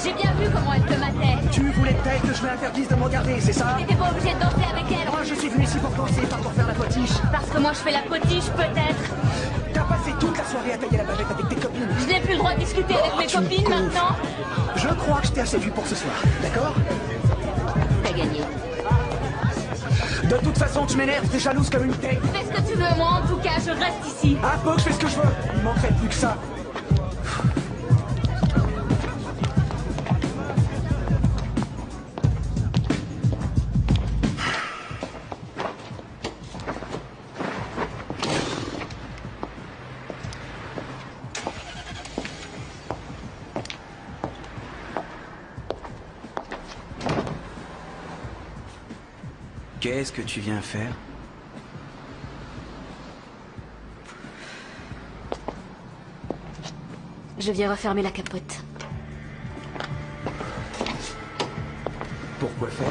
J'ai bien vu comment elle te matait. Tu voulais peut-être que je m'interdise de me regarder, c'est ça? T'étais pas obligé de danser avec elle. Moi, je suis venu ici pour danser, pas pour faire la potiche. Parce que moi, je fais la potiche, peut-être. T'as passé toute la soirée à tailler la bavette avec tes copines. Je n'ai plus le droit de discuter avec mes copines maintenant. Je crois que je t'ai assez vu pour ce soir, d'accord? T'as gagné. De toute façon, tu m'énerves, t'es jalouse comme une tête. Fais ce que tu veux, moi, en tout cas, je reste ici. Ah, faut que je fais ce que je veux. Il manquerait plus que ça. Qu'est-ce que tu viens faire? Je viens refermer la capote. Pourquoi faire?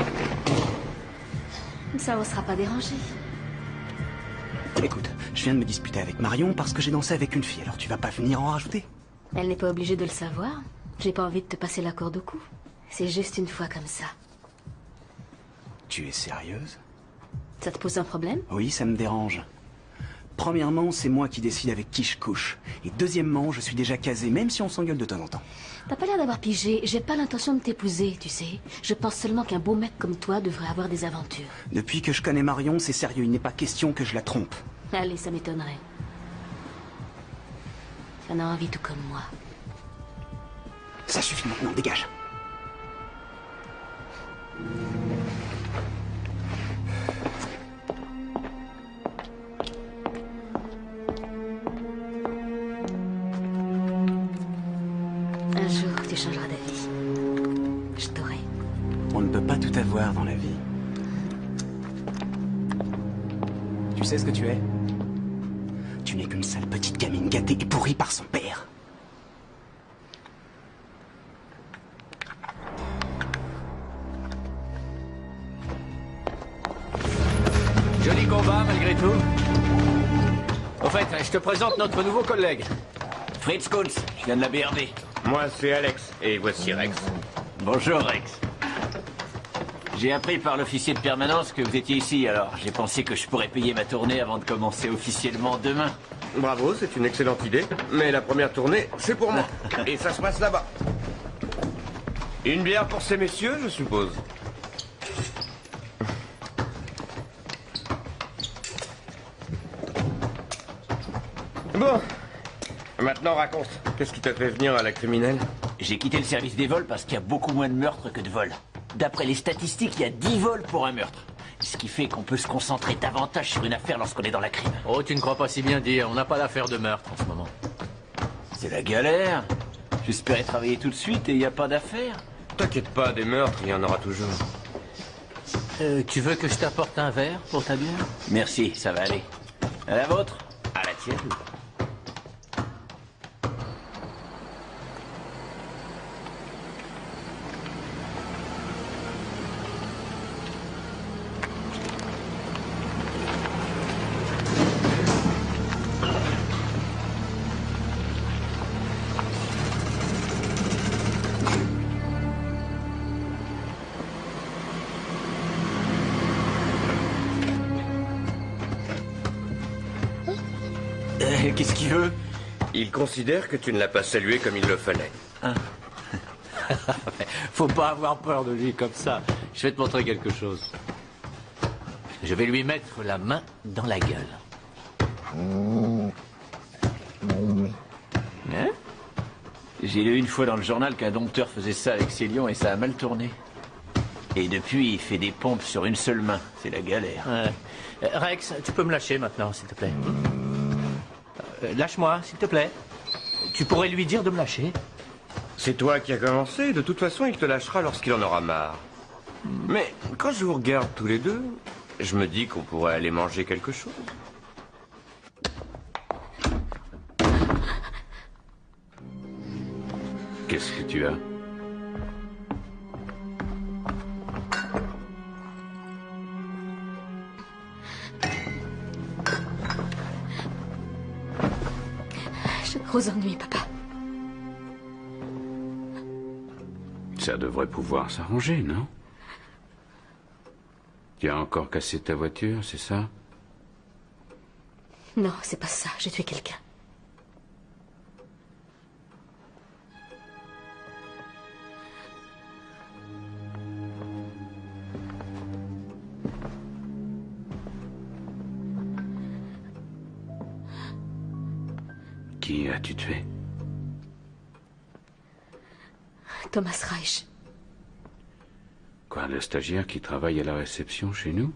Ça ne sera pas dérangé. Écoute, je viens de me disputer avec Marion parce que j'ai dansé avec une fille, alors tu vas pas venir en rajouter? Elle n'est pas obligée de le savoir. J'ai pas envie de te passer la corde au cou. C'est juste une fois comme ça. Tu es sérieuse? Ça te pose un problème? Oui, ça me dérange. Premièrement, c'est moi qui décide avec qui je couche. Et deuxièmement, je suis déjà casé, même si on s'engueule de temps en temps. T'as pas l'air d'avoir pigé. J'ai pas l'intention de t'épouser, tu sais. Je pense seulement qu'un beau mec comme toi devrait avoir des aventures. Depuis que je connais Marion, c'est sérieux. Il n'est pas question que je la trompe. Allez, ça m'étonnerait. Tu en as envie tout comme moi. Ça suffit maintenant, dégage. Un jour, tu changeras d'avis. Je t'aurai. On ne peut pas tout avoir dans la vie. Tu sais ce que tu es? Tu n'es qu'une sale petite gamine gâtée et pourrie par son père. Joli combat, malgré tout. Au fait, je te présente notre nouveau collègue. Fritz Kunz, je viens de la BRD. Moi, c'est Alex, et voici Rex. Bonjour, Rex. J'ai appris par l'officier de permanence que vous étiez ici, alors j'ai pensé que je pourrais payer ma tournée avant de commencer officiellement demain. Bravo, c'est une excellente idée. Mais la première tournée, c'est pour moi. Et ça se passe là-bas. Une bière pour ces messieurs, je suppose. Bon. Maintenant, raconte. Qu'est-ce qui t'a fait venir à la criminelle? J'ai quitté le service des vols parce qu'il y a beaucoup moins de meurtres que de vols. D'après les statistiques, il y a 10 vols pour un meurtre. Ce qui fait qu'on peut se concentrer davantage sur une affaire lorsqu'on est dans la crime. Oh, tu ne crois pas si bien dire. On n'a pas d'affaire de meurtre en ce moment. C'est la galère. J'espérais travailler tout de suite et il n'y a pas d'affaire. T'inquiète pas, des meurtres, il y en aura toujours. Tu veux que je t'apporte un verre pour ta bière? Merci, ça va aller. À la vôtre? À la tienne. Qu'est-ce qu'il veut? Il considère que tu ne l'as pas salué comme il le fallait. Hein? Faut pas avoir peur de lui comme ça. Je vais te montrer quelque chose. Je vais lui mettre la main dans la gueule. Hein? J'ai lu une fois dans le journal qu'un dompteur faisait ça avec ses lions et ça a mal tourné. Et depuis, il fait des pompes sur une seule main. C'est la galère. Rex, tu peux me lâcher maintenant, s'il te plaît. Lâche-moi, s'il te plaît. Tu pourrais lui dire de me lâcher. C'est toi qui as commencé, de toute façon il te lâchera lorsqu'il en aura marre. Mais quand je vous regarde tous les deux, je me dis qu'on pourrait aller manger quelque chose. Qu'est-ce que tu as? J'ai de gros ennuis, papa. Ça devrait pouvoir s'arranger, non? Tu as encore cassé ta voiture, c'est ça? Non, c'est pas ça. J'ai tué quelqu'un. Qui as-tu tué? Thomas Reich. Quoi, le stagiaire qui travaille à la réception chez nous?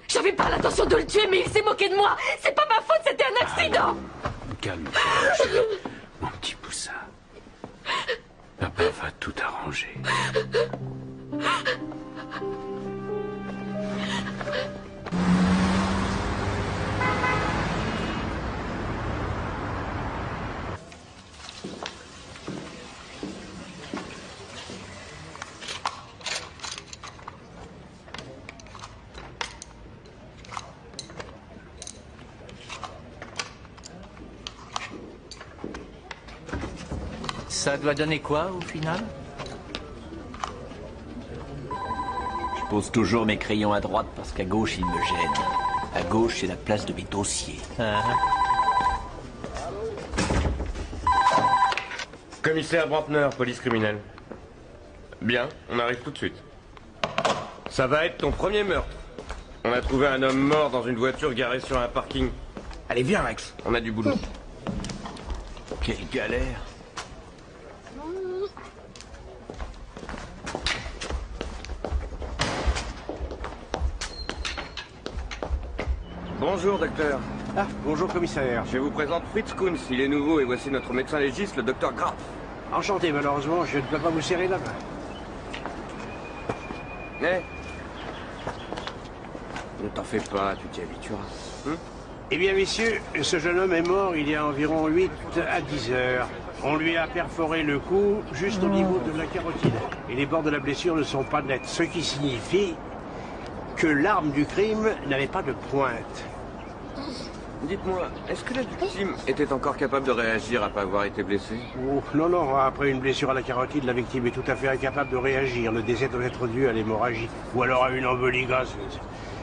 J'avais pas l'intention de le tuer, mais il s'est moqué de moi. C'est pas ma faute, c'était un accident. Calme-toi, chérie. Mon petit poussin. Papa va tout arranger. Ça doit donner quoi, au final? Je pose toujours mes crayons à droite parce qu'à gauche, ils me gênent. À gauche, c'est la place de mes dossiers. Commissaire Brantner, police criminelle. Bien, on arrive tout de suite. Ça va être ton premier meurtre. On a trouvé un homme mort dans une voiture garée sur un parking. Allez, viens, Rex, on a du boulot. Quelle galère. Bonjour, docteur. Ah, bonjour commissaire. Je vous présente Fritz Kunz, il est nouveau et voici notre médecin légiste, le docteur Graf. Enchanté, malheureusement, je ne peux pas vous serrer la main. Eh, ne t'en fais pas, tu t'y habitueras. Eh bien, messieurs, ce jeune homme est mort il y a environ 8 à 10 heures. On lui a perforé le cou juste au niveau de la carotide. Et les bords de la blessure ne sont pas nets, ce qui signifie que l'arme du crime n'avait pas de pointe. Dites-moi, est-ce que la victime était encore capable de réagir après avoir été blessée? Oh, non, non, après une blessure à la carotide, la victime est tout à fait incapable de réagir. Le décès doit être dû à l'hémorragie ou alors à une embolie gazeuse.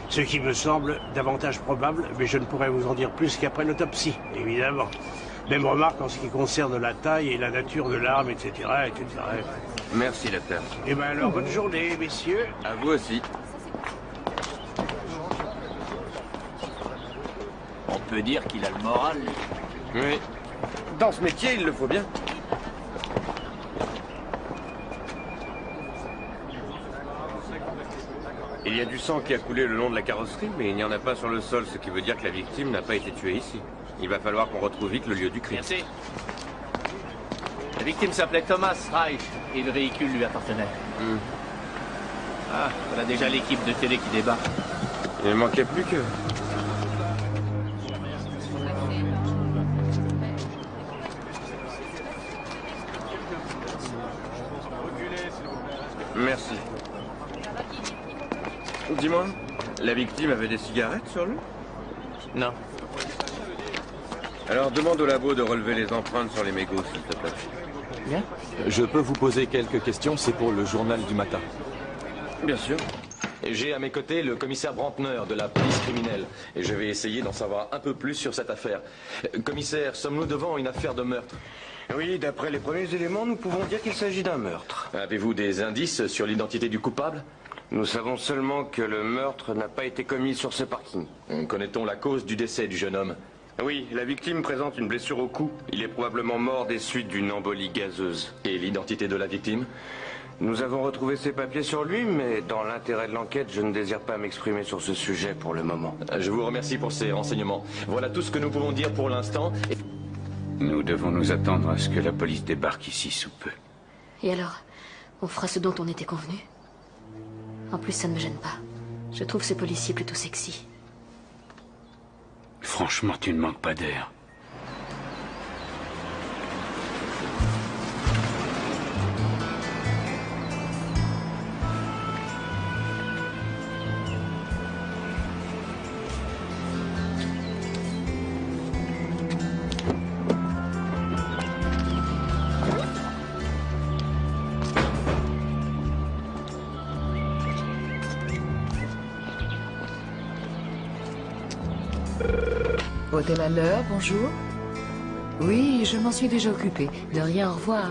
Ce qui me semble davantage probable, mais je ne pourrais vous en dire plus qu'après l'autopsie, évidemment. Même remarque en ce qui concerne la taille et la nature de l'arme, etc., etc. Merci, docteur. Eh bien alors, bonne journée, messieurs. À vous aussi. On peut dire qu'il a le moral. Oui. Dans ce métier, il le faut bien. Il y a du sang qui a coulé le long de la carrosserie, mais il n'y en a pas sur le sol, ce qui veut dire que la victime n'a pas été tuée ici. Il va falloir qu'on retrouve vite le lieu du crime. Merci. La victime s'appelait Thomas Reich et le véhicule lui appartenait. Ah, voilà déjà l'équipe de télé qui débarque. Il ne manquait plus que... Merci. Dis-moi, la victime avait des cigarettes sur lui? Non. Alors demande au labo de relever les empreintes sur les mégots, s'il te plaît. Bien. Je peux vous poser quelques questions, c'est pour le journal du matin. Bien sûr. J'ai à mes côtés le commissaire Brantner de la police criminelle et je vais essayer d'en savoir un peu plus sur cette affaire. Commissaire, sommes-nous devant une affaire de meurtre? Oui, d'après les premiers éléments, nous pouvons dire qu'il s'agit d'un meurtre. Avez-vous des indices sur l'identité du coupable? Nous savons seulement que le meurtre n'a pas été commis sur ce parking. Connaît-on la cause du décès du jeune homme? Oui, la victime présente une blessure au cou. Il est probablement mort des suites d'une embolie gazeuse. Et l'identité de la victime? Nous avons retrouvé ses papiers sur lui, mais dans l'intérêt de l'enquête, je ne désire pas m'exprimer sur ce sujet pour le moment. Je vous remercie pour ces renseignements. Voilà tout ce que nous pouvons dire pour l'instant. Nous devons nous attendre à ce que la police débarque ici sous peu. Et alors, on fera ce dont on était convenu? En plus, ça ne me gêne pas. Je trouve ce policier plutôt sexy. Franchement, tu ne manques pas d'air. Hôtel à l'heure, bonjour. Oui, je m'en suis déjà occupé. De rien, au revoir.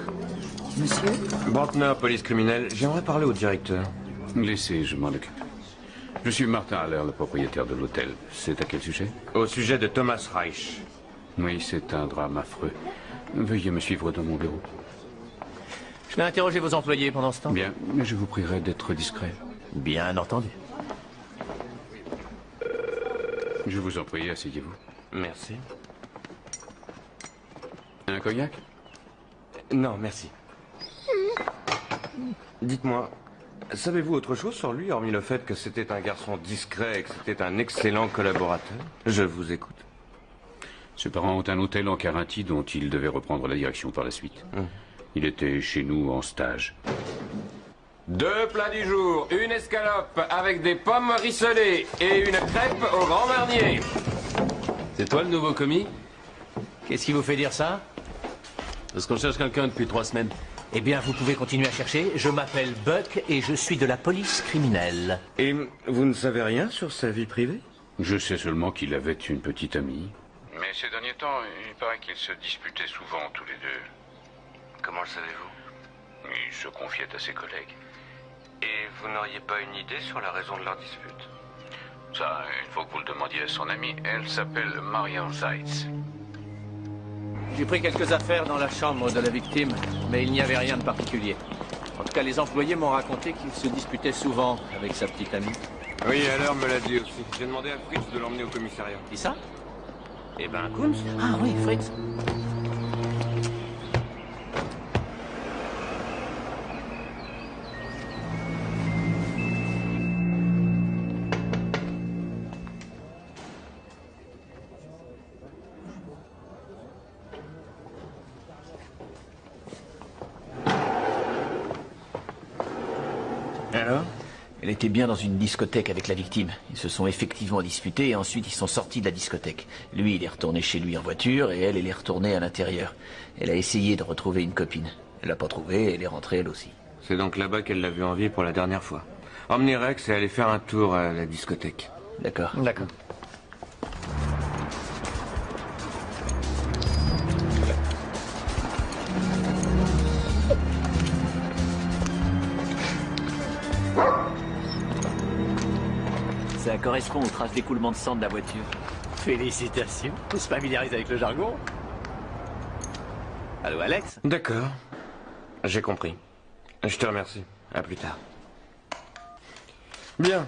Monsieur? Brantner, police criminelle, j'aimerais parler au directeur. Laissez, je m'en occupe. Je suis Martin Haller, le propriétaire de l'hôtel. C'est à quel sujet? Au sujet de Thomas Reich. Oui, c'est un drame affreux. Veuillez me suivre dans mon bureau. Je vais interroger vos employés pendant ce temps. Bien, mais je vous prierai d'être discret. Bien entendu. Je vous en prie, asseyez-vous. Merci. Un cognac? Non, merci. Dites-moi, savez-vous autre chose sur lui, hormis le fait que c'était un garçon discret et que c'était un excellent collaborateur? Je vous écoute. Ses parents ont un hôtel en Carinthie dont il devait reprendre la direction par la suite. Il était chez nous en stage. 2 plats du jour, une escalope avec des pommes rissolées et une crêpe au Grand Marnier. C'est toi le nouveau commis? Qu'est-ce qui vous fait dire ça? Parce qu'on cherche quelqu'un depuis 3 semaines. Eh bien, vous pouvez continuer à chercher. Je m'appelle Buck et je suis de la police criminelle. Et vous ne savez rien sur sa vie privée? Je sais seulement qu'il avait une petite amie. Mais ces derniers temps, il paraît qu'ils se disputaient souvent tous les deux. Comment le savez-vous? Il se confiait à ses collègues. Et vous n'auriez pas une idée sur la raison de leur dispute? Ça, il faut que vous le demandiez à son amie. Elle s'appelle Marion Zeitz. J'ai pris quelques affaires dans la chambre de la victime, mais il n'y avait rien de particulier. En tout cas, les employés m'ont raconté qu'il se disputait souvent avec sa petite amie. Oui, alors me l'a dit aussi. J'ai demandé à Fritz de l'emmener au commissariat. Qui ça? Eh ben, Kunz. Ah oui, Fritz. Alors? Elle était bien dans une discothèque avec la victime. Ils se sont effectivement disputés et ensuite ils sont sortis de la discothèque. Lui, il est retourné chez lui en voiture et elle est retournée à l'intérieur. Elle a essayé de retrouver une copine. Elle l'a pas trouvée et elle est rentrée elle aussi. C'est donc là-bas qu'elle l'a vu en vie pour la dernière fois. Emmenez Rex et allez faire un tour à la discothèque. D'accord. D'accord. Ça correspond aux traces d'écoulement de sang de la voiture. Félicitations. On se familiarise avec le jargon. Allô, Alex? D'accord. J'ai compris. Je te remercie. À plus tard. Bien.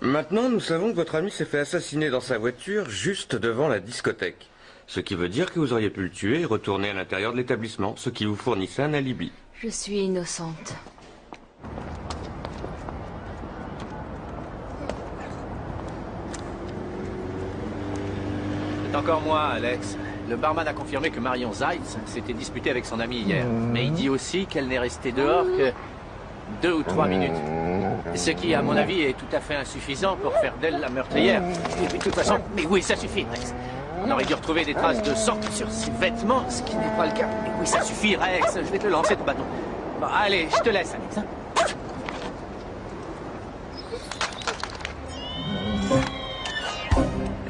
Maintenant, nous savons que votre ami s'est fait assassiner dans sa voiture juste devant la discothèque. Ce qui veut dire que vous auriez pu le tuer et retourner à l'intérieur de l'établissement, ce qui vous fournissait un alibi. Je suis innocente. C'est encore moi, Alex. Le barman a confirmé que Marion Zeitz s'était disputée avec son amie hier. Mais il dit aussi qu'elle n'est restée dehors que 2 ou 3 minutes. Ce qui, à mon avis, est tout à fait insuffisant pour faire d'elle la meurtrière. Et puis, de toute façon, mais oui, ça suffit, Rex. On aurait dû retrouver des traces de sang sur ses vêtements, ce qui n'est pas le cas. Mais oui, ça suffit, Rex. Je vais te lancer ton bâton. Bon, allez, je te laisse, Alex. Hein.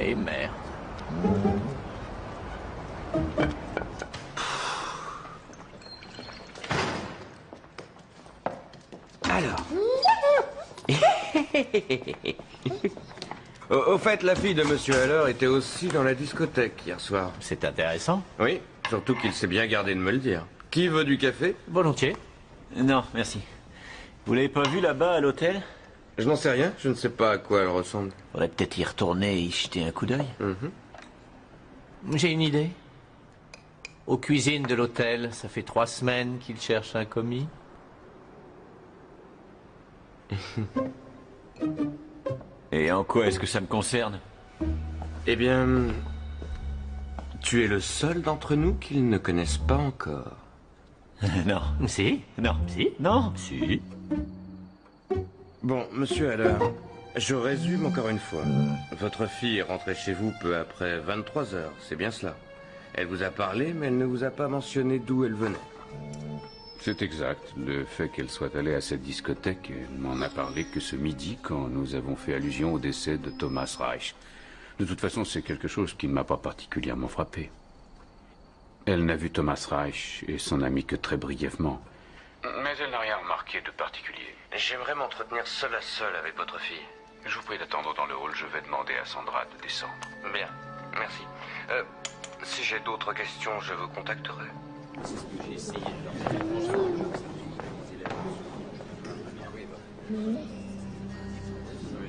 Et merde. Alors. Au fait, la fille de Monsieur Haller était aussi dans la discothèque hier soir. C'est intéressant. Oui, surtout qu'il s'est bien gardé de me le dire. Qui veut du café? Volontiers. Non, merci. Vous l'avez pas vue là-bas à l'hôtel? Je n'en sais rien, je ne sais pas à quoi elle ressemble. Faudrait peut-être y retourner et y jeter un coup d'œil. J'ai une idée. Aux cuisines de l'hôtel, ça fait 3 semaines qu'il cherche un commis. Et en quoi est-ce que ça me concerne? Eh bien... Tu es le seul d'entre nous qu'ils ne connaissent pas encore. Non. Si? Non. Si? Non. Si. Bon, monsieur Haller, je résume encore une fois. Votre fille est rentrée chez vous peu après 23 heures, c'est bien cela. Elle vous a parlé, mais elle ne vous a pas mentionné d'où elle venait. C'est exact. Le fait qu'elle soit allée à cette discothèque, elle m'en a parlé que ce midi quand nous avons fait allusion au décès de Thomas Reich. De toute façon, c'est quelque chose qui ne m'a pas particulièrement frappé. Elle n'a vu Thomas Reich et son ami que très brièvement. Mais elle n'a rien remarqué de particulier. J'aimerais m'entretenir seul à seul avec votre fille. Je vous prie d'attendre dans le hall, je vais demander à Sandra de descendre. Bien, merci. Si j'ai d'autres questions, je vous contacterai. C'est ce que j'ai essayé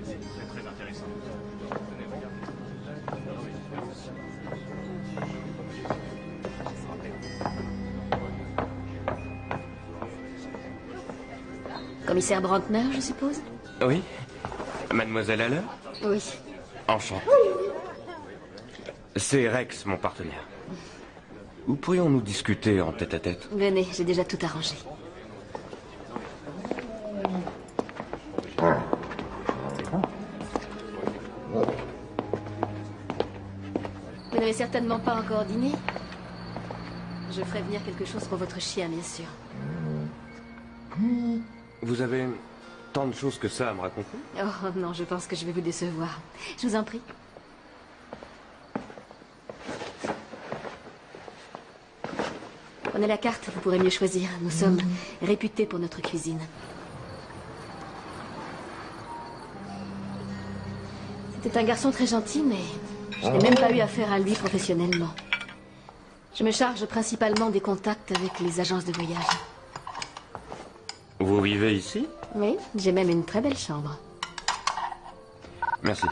C'est très intéressant. Commissaire Brantner, je suppose? Oui. Mademoiselle Haller? Oui. Enchanté. C'est Rex, mon partenaire. Où pourrions-nous discuter en tête-à-tête? Venez, j'ai déjà tout arrangé. Vous n'avez certainement pas encore dîné? Je ferai venir quelque chose pour votre chien, bien sûr. Vous avez tant de choses que ça à me raconter? Oh non, je pense que je vais vous décevoir. Je vous en prie. Prenez la carte, vous pourrez mieux choisir. Nous sommes réputés pour notre cuisine. C'était un garçon très gentil, mais je n'ai même pas eu affaire à lui professionnellement. Je me charge principalement des contacts avec les agences de voyage. Vous vivez ici? Oui, j'ai même une très belle chambre. Merci.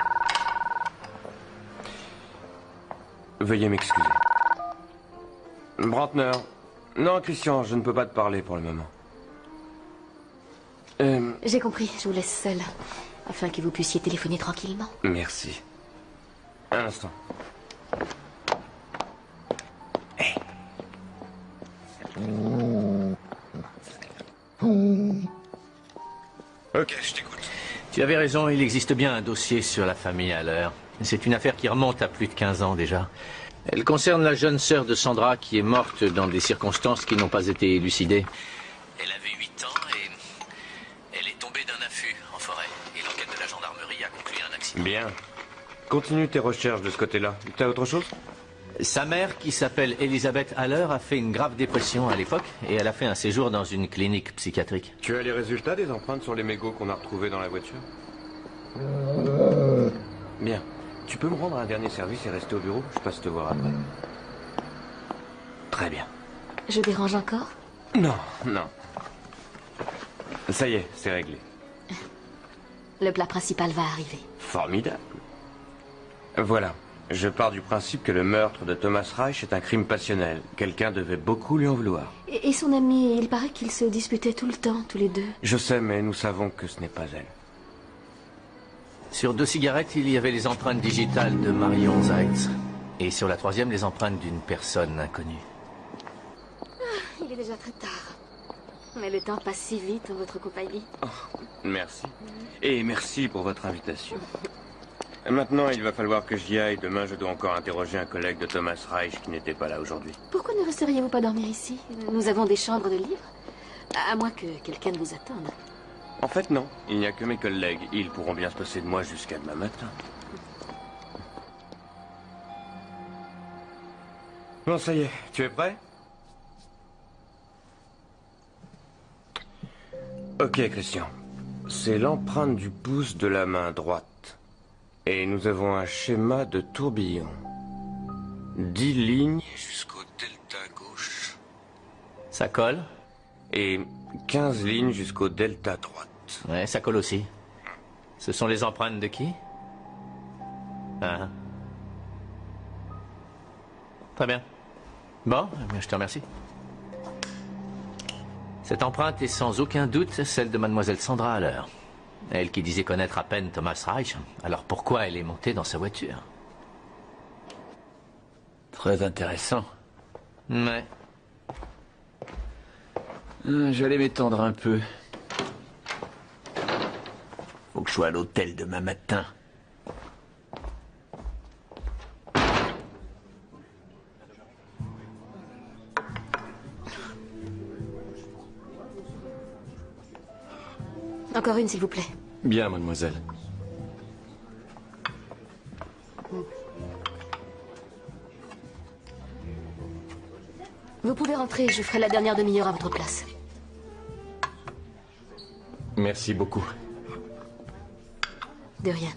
Veuillez m'excuser. Brantner. Non, Christian, je ne peux pas te parler pour le moment. J'ai compris, je vous laisse seul, afin que vous puissiez téléphoner tranquillement. Merci. Un instant. Hey. Ok, je t'écoute. Tu avais raison, il existe bien un dossier sur la famille Haller. C'est une affaire qui remonte à plus de 15 ans déjà. Elle concerne la jeune sœur de Sandra qui est morte dans des circonstances qui n'ont pas été élucidées. Elle avait 8 ans et elle est tombée d'un affût en forêt. Et l'enquête de la gendarmerie a conclu un accident. Bien. Continue tes recherches de ce côté-là. T'as autre chose? Sa mère, qui s'appelle Elisabeth Haller, a fait une grave dépression à l'époque et elle a fait un séjour dans une clinique psychiatrique. Tu as les résultats des empreintes sur les mégots qu'on a retrouvés dans la voiture? Bien. Tu peux me rendre un dernier service et rester au bureau? Je passe te voir après. Très bien. Je dérange encore? Non, non. Ça y est, c'est réglé. Le plat principal va arriver. Formidable. Voilà. Je pars du principe que le meurtre de Thomas Reich est un crime passionnel. Quelqu'un devait beaucoup lui en vouloir. Et son ami, il paraît qu'ils se disputaient tout le temps, tous les deux. Je sais, mais nous savons que ce n'est pas elle. Sur 2 cigarettes, il y avait les empreintes digitales de Marion Zeitz. Et sur la 3e, les empreintes d'une personne inconnue. Il est déjà très tard. Mais le temps passe si vite en votre compagnie. Oh, merci. Et merci pour votre invitation. Maintenant, il va falloir que j'y aille. Demain, je dois encore interroger un collègue de Thomas Reich qui n'était pas là aujourd'hui. Pourquoi ne resteriez-vous pas dormir ici? Nous avons des chambres de livres. À moins que quelqu'un ne vous attende. En fait, non. Il n'y a que mes collègues. Ils pourront bien se passer de moi jusqu'à demain matin. Bon, ça y est. Tu es prêt? Ok, Christian. C'est l'empreinte du pouce de la main droite. Et nous avons un schéma de tourbillon. 10 lignes jusqu'au delta gauche. Ça colle? Et 15 lignes jusqu'au delta droite. Ouais, ça colle aussi. Ce sont les empreintes de qui? Ah. Très bien. Bon, je te remercie. Cette empreinte est sans aucun doute celle de mademoiselle Sandra Haller. Elle qui disait connaître à peine Thomas Reich. Alors pourquoi elle est montée dans sa voiture? Très intéressant. Ouais. J'allais m'étendre un peu. Faut que je sois à l'hôtel demain matin. Encore une, s'il vous plaît. Bien, mademoiselle. Vous pouvez rentrer, je ferai la dernière demi-heure à votre place. Merci beaucoup. De rien.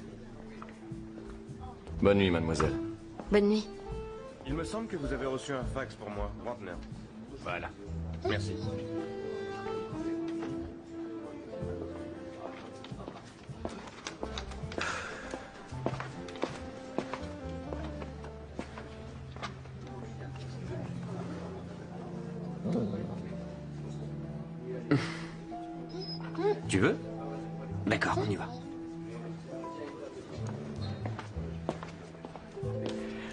Bonne nuit, mademoiselle. Bonne nuit. Il me semble que vous avez reçu un fax pour moi, Brantner. Voilà. Merci. Tu veux? D'accord, on y va.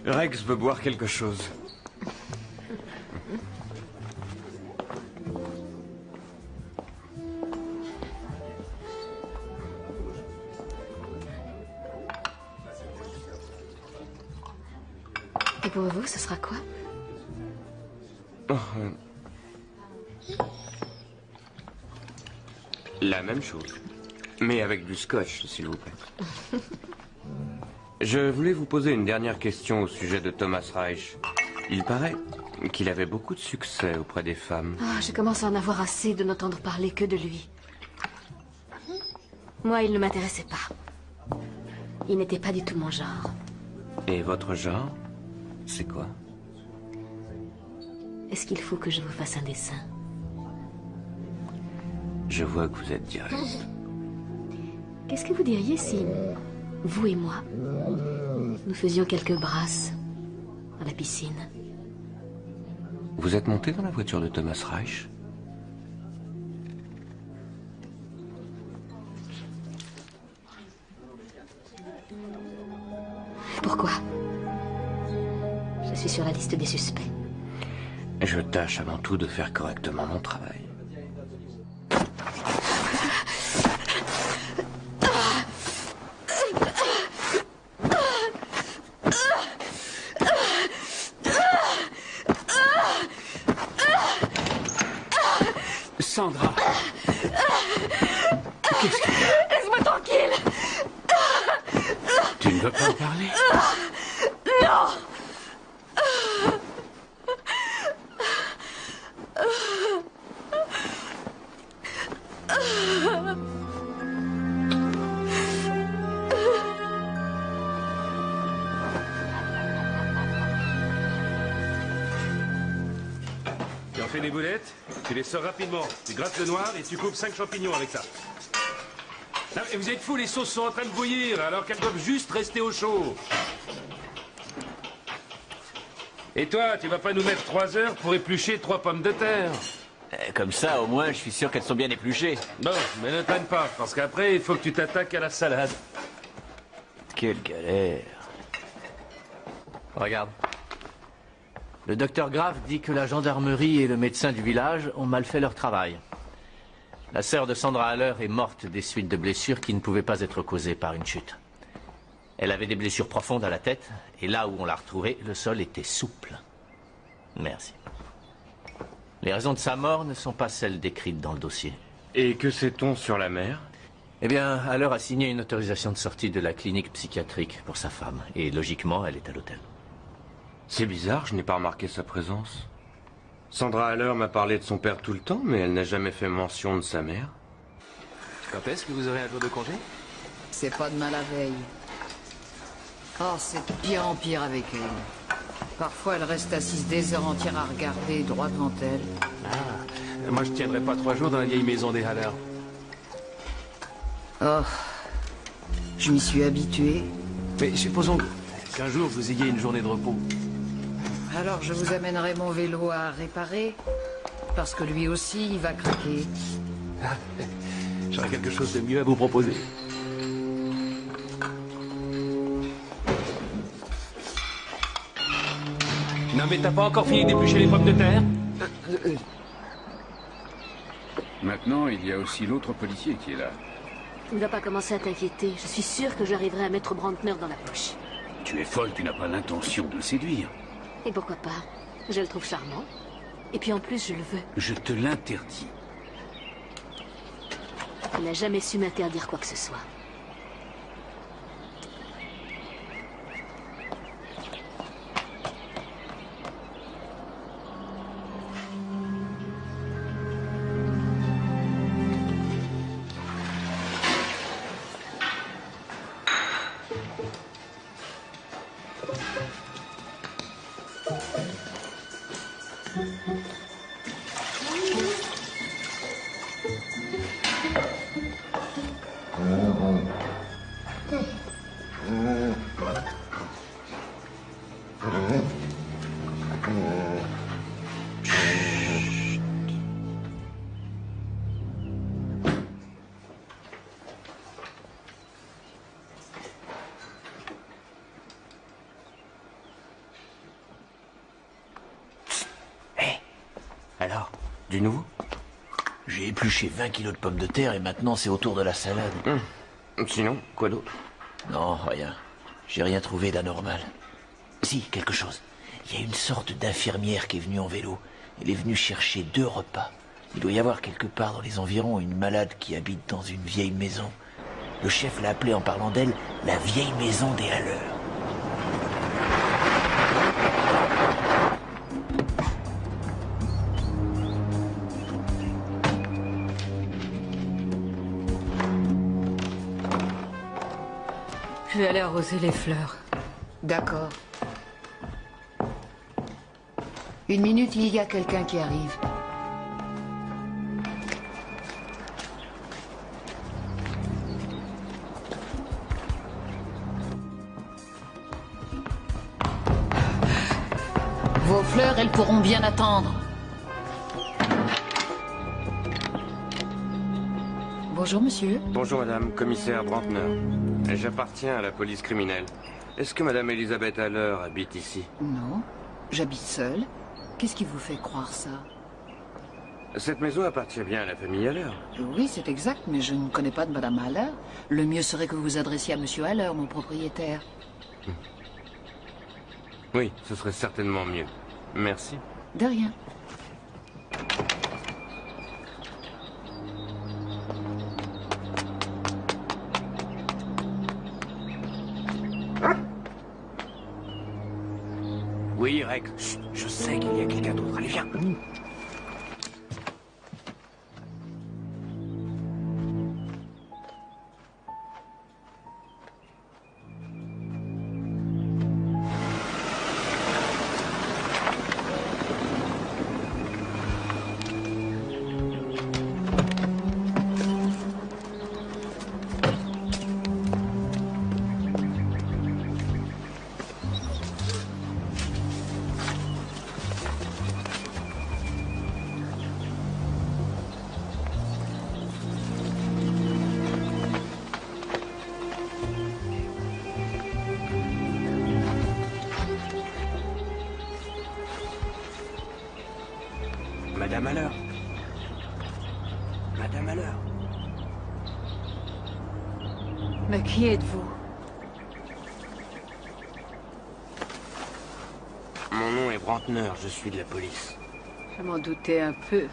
Rex veut boire quelque chose. Et pour vous, ce sera quoi? La même chose. Mais avec du scotch, s'il vous plaît. Je voulais vous poser une dernière question au sujet de Thomas Reich. Il paraît qu'il avait beaucoup de succès auprès des femmes. Ah, je commence à en avoir assez de n'entendre parler que de lui. Moi, il ne m'intéressait pas. Il n'était pas du tout mon genre. Et votre genre, c'est quoi? Est-ce qu'il faut que je vous fasse un dessin? Je vois que vous êtes direct. Qu'est-ce que vous diriez si, vous et moi, nous faisions quelques brasses à la piscine? Vous êtes monté dans la voiture de Thomas Reich? Pourquoi? Je suis sur la liste des suspects. Je tâche avant tout de faire correctement mon travail. Sandra. Qu'est-ce que... Laisse-moi tranquille. Tu ne veux pas en parler? Non. Tu en fais des boulettes, tu les sors rapidement. Tu grattes le noir et tu coupes 5 champignons avec ça. Non, mais vous êtes fous, les sauces sont en train de bouillir alors qu'elles doivent juste rester au chaud. Et toi, tu vas pas nous mettre 3 heures pour éplucher 3 pommes de terre? Comme ça, au moins, je suis sûr qu'elles sont bien épluchées. Bon, mais ne traîne pas, parce qu'après, il faut que tu t'attaques à la salade. Quelle galère. Regarde. Le docteur Graff dit que la gendarmerie et le médecin du village ont mal fait leur travail. La sœur de Sandra Haller est morte des suites de blessures qui ne pouvaient pas être causées par une chute. Elle avait des blessures profondes à la tête, et là où on l'a retrouvée, le sol était souple. Merci. Les raisons de sa mort ne sont pas celles décrites dans le dossier. Et que sait-on sur la mère? Eh bien, Haller a signé une autorisation de sortie de la clinique psychiatrique pour sa femme, et logiquement, elle est à l'hôtel. C'est bizarre, je n'ai pas remarqué sa présence. Sandra Haller m'a parlé de son père tout le temps, mais elle n'a jamais fait mention de sa mère. Quand est-ce que vous aurez un jour de congé? C'est pas demain la veille. Oh, c'est de pire en pire avec elle. Parfois, elle reste assise des heures entières à regarder droit devant elle. Ah, moi je tiendrai pas 3 jours dans la vieille maison des Haller. Oh, je m'y suis habitué. Mais supposons qu'un jour vous ayez une journée de repos. Alors je vous amènerai mon vélo à réparer, parce que lui aussi, il va craquer. J'aurais quelque chose de mieux à vous proposer. Non mais t'as pas encore fini d'éplucher les pommes de terre? Maintenant, il y a aussi l'autre policier qui est là. Ne dois pas commencer à t'inquiéter. Je suis sûre que j'arriverai à mettre Brantner dans la poche. Tu es folle, tu n'as pas l'intention de le séduire. Et pourquoi pas? Je le trouve charmant. Et puis en plus, je le veux. Je te l'interdis. Il n'a jamais su m'interdire quoi que ce soit. Alors, Du nouveau? j'ai épluché 20 kilos de pommes de terre et maintenant c'est au tour de la salade. Sinon, quoi d'autre? Non, rien. J'ai rien trouvé d'anormal. Si, quelque chose. Il y a une sorte d'infirmière qui est venue en vélo. Elle est venue chercher 2 repas. Il doit y avoir quelque part dans les environs une malade qui habite dans une vieille maison. Le chef l'a appelée en parlant d'elle la vieille maison des Halleurs. Je vais aller arroser les fleurs. D'accord. 1 minute, il y a quelqu'un qui arrive. Vos fleurs, elles pourront bien attendre. Bonjour, monsieur. Bonjour madame, commissaire Brantner. J'appartiens à la police criminelle. Est-ce que madame Elisabeth Haller habite ici? Non, j'habite seule. Qu'est-ce qui vous fait croire ça? Cette maison appartient bien à la famille Haller. Oui, c'est exact, mais je ne connais pas de madame Haller. Le mieux serait que vous vous adressiez à monsieur Haller, mon propriétaire. Oui, ce serait certainement mieux. Merci. De rien. Oui, Rex. Chut, je sais qu'il y a quelqu'un d'autre. Allez, viens. Madame Haller. Madame Haller. Mais qui êtes-vous? Mon nom est Brantner, je suis de la police. Je m'en doutais un peu.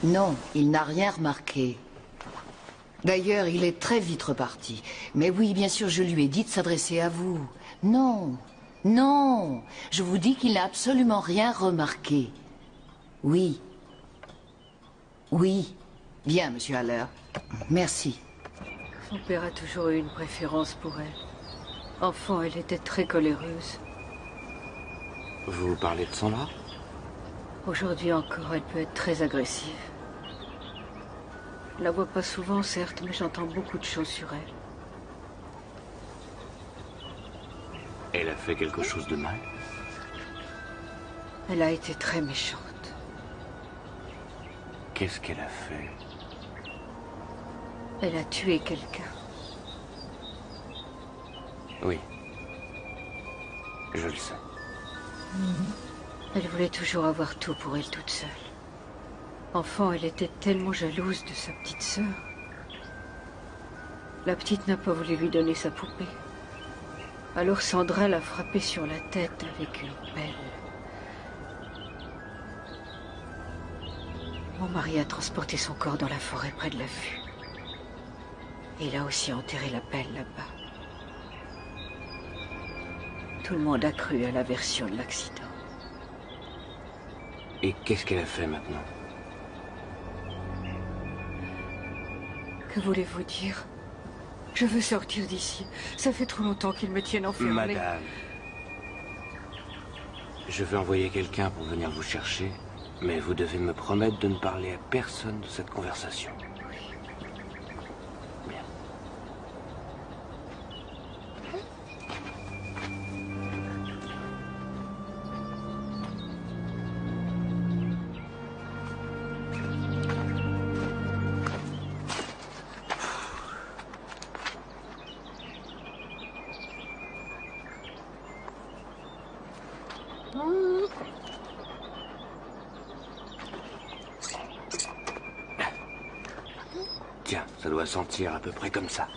Non, il n'a rien remarqué. D'ailleurs, il est très vite reparti. Mais oui, bien sûr, je lui ai dit de s'adresser à vous. Non, non, je vous dis qu'il n'a absolument rien remarqué. Oui. Oui. Bien, monsieur Haller. Merci. Son père a toujours eu une préférence pour elle. Enfant, elle était très coléreuse. Vous parlez de Sandra? Aujourd'hui encore, elle peut être très agressive. Je la vois pas souvent, certes, mais j'entends beaucoup de choses sur elle. Elle a fait quelque chose de mal? Elle a été très méchante. Qu'est-ce qu'elle a fait? Elle a tué quelqu'un. Oui. Je le sais. Elle voulait toujours avoir tout pour elle toute seule. Enfant, elle était tellement jalouse de sa petite sœur. La petite n'a pas voulu lui donner sa poupée. Alors Sandra l'a frappée sur la tête avec une pelle. Mon mari a transporté son corps dans la forêt près de la vue. Et il a aussi enterré la pelle là-bas. Tout le monde a cru à la version de l'accident. Et qu'est-ce qu'elle a fait maintenant? Que voulez-vous dire? Je veux sortir d'ici. Ça fait trop longtemps qu'ils me tiennent enfermée. Madame, je vais envoyer quelqu'un pour venir vous chercher, mais vous devez me promettre de ne parler à personne de cette conversation. Bien. Tiens, ça doit sentir à peu près comme ça.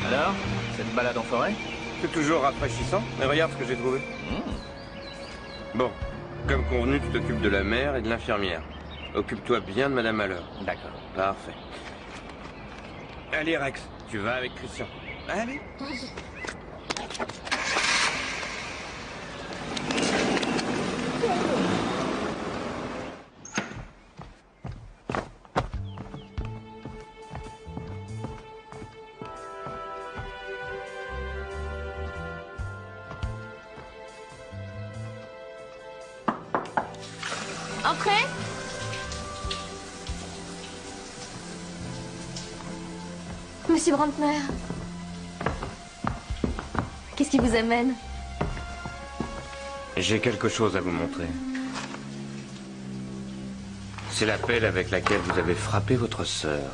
Alors, cette balade en forêt? C'est toujours rafraîchissant. Mais regarde ce que j'ai trouvé. Bon, comme convenu, tu t'occupes de la mère et de l'infirmière. Occupe-toi bien de Madame Malheur. D'accord. Parfait. Allez, Rex, tu vas avec Christian. Allez. Entrez. Monsieur Brantner. Qu'est-ce qui vous amène? J'ai quelque chose à vous montrer. C'est la pelle avec laquelle vous avez frappé votre sœur.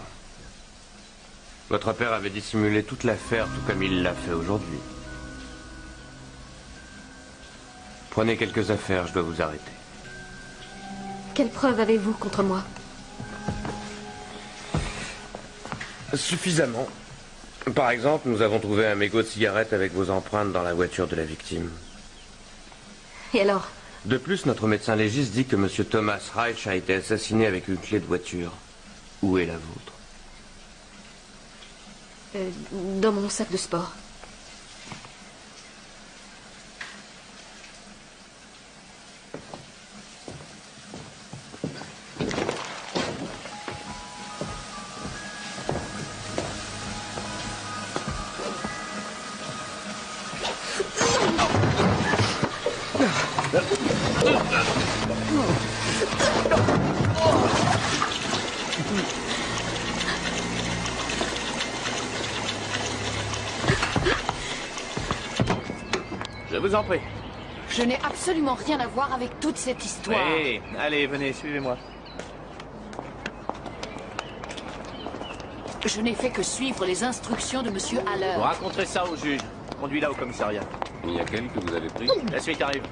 Votre père avait dissimulé toute l'affaire, tout comme il l'a fait aujourd'hui. Prenez quelques affaires, je dois vous arrêter. Quelle preuve avez-vous contre moi? Suffisamment. Par exemple, nous avons trouvé un mégot de cigarette avec vos empreintes dans la voiture de la victime. Et alors? De plus, notre médecin légiste dit que M. Thomas Reich a été assassiné avec une clé de voiture. Où est la vôtre? Dans mon sac de sport. Je vous en prie. Je n'ai absolument rien à voir avec toute cette histoire. Oui, allez, venez, suivez-moi. Je n'ai fait que suivre les instructions de Monsieur Haller. Vous raconterez ça au juge. Conduis-la au commissariat. Il y a quel que vous avez pris? La suite arrive.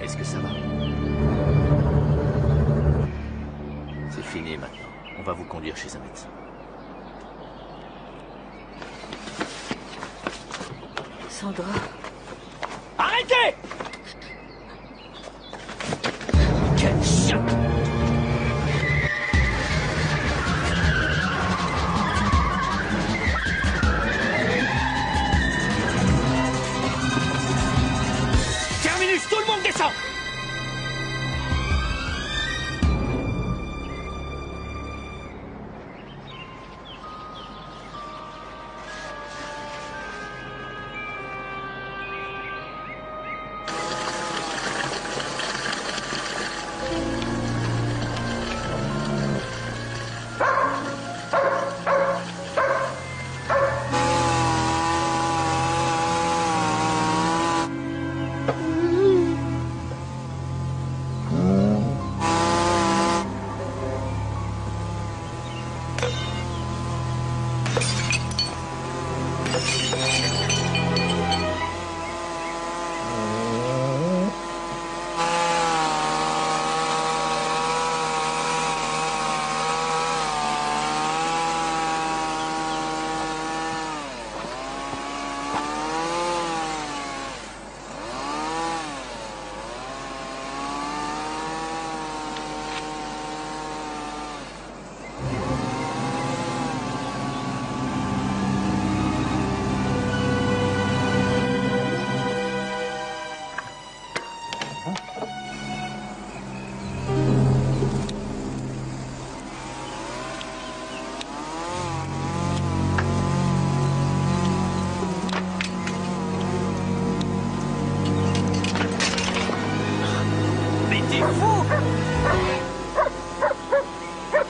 Est-ce que ça va? C'est fini maintenant. On va vous conduire chez un médecin. Sandra. Arrêtez! Quel chien! Terminus, tout le monde descend!